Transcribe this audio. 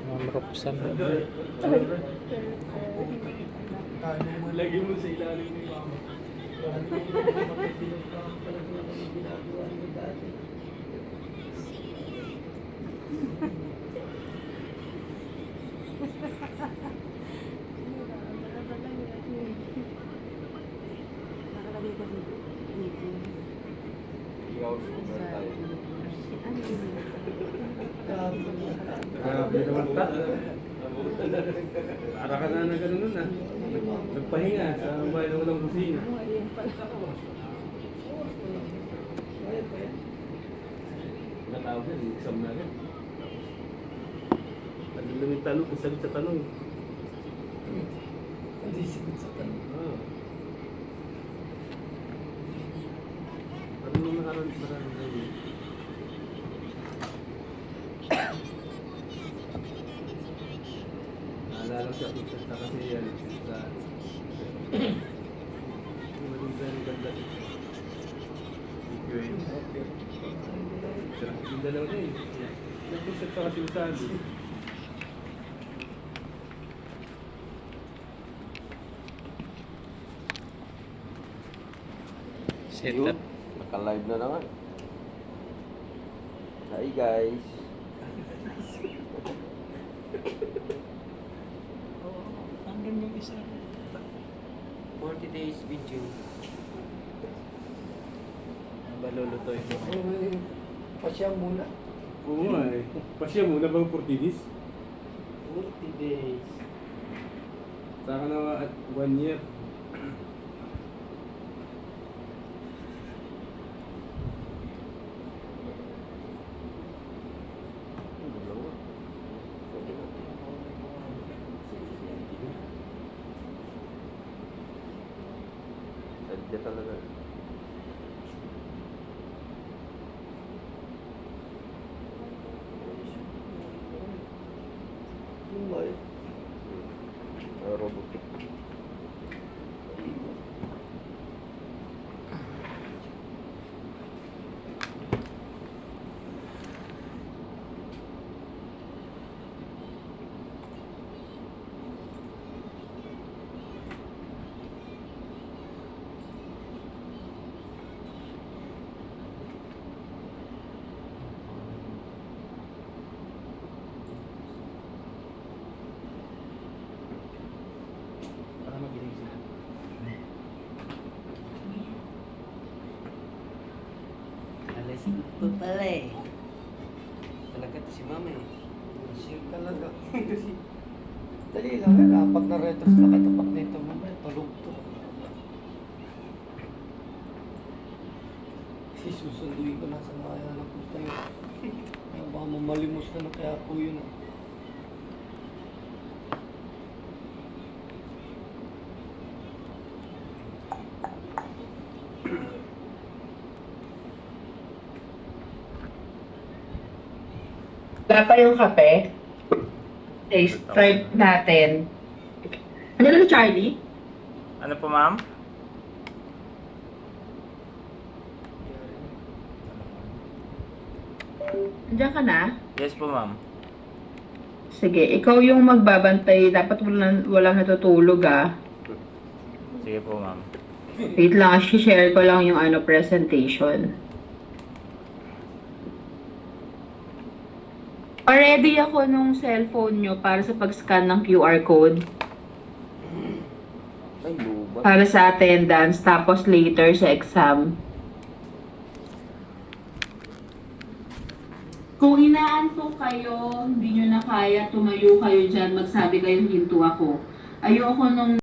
Mamrupsan. Lagi mo sa ilalim ni mama. Ikaw, sugar tayo. Grabe naman ta. Para ka na gano'n nun ah. Nagpahinga sa bahay ng walang kusina. Natawag na, exam na rin. Ano lang yung tanong, sagot sa tanong. Hindi sagot sa tanong. Oo. Ano nung nakaraan na yun? Naalala siya kung sa kasi yan, sa... Maling ganda. Okay. Yung dalawa na eh. Nag-concept pa kasi usado. Setup. Naka-live na naman. Hi guys. Hanggang yung isa. 40 days video. Balulutoy mo. Pasya muna. Oo nga eh. Pasya muna bang 40 days? 40 days. Saka na at 1 year. Sadya talaga. Robot. Para magiling sila. Alas ito pala eh. Talaga to si mama eh. Pasya talaga. Dali lang yan. Apat na retros na katapat nito. Mamaya tulog to. Kasi susunduin ko na sa mga anak ko tayo. Kaya baka mamalimos na kaya po yun ah. Wala pa yung kape. Taste, try natin. Ano na Charlie? Ano po, ma'am? Andiyan ka na? Yes po, ma'am. Sige, ikaw yung magbabantay. Dapat walang natutulog ah. Sige po, ma'am. Wait lang, share ko lang yung presentation. Ready ako nung cellphone nyo para sa pag-scan ng QR code. Ay, luba. Para sa attendance, tapos later sa exam. Kung inaantok kayo, hindi nyo na kaya, tumayo kayo dyan, magsabi kayo hinto ako. Ayoko nung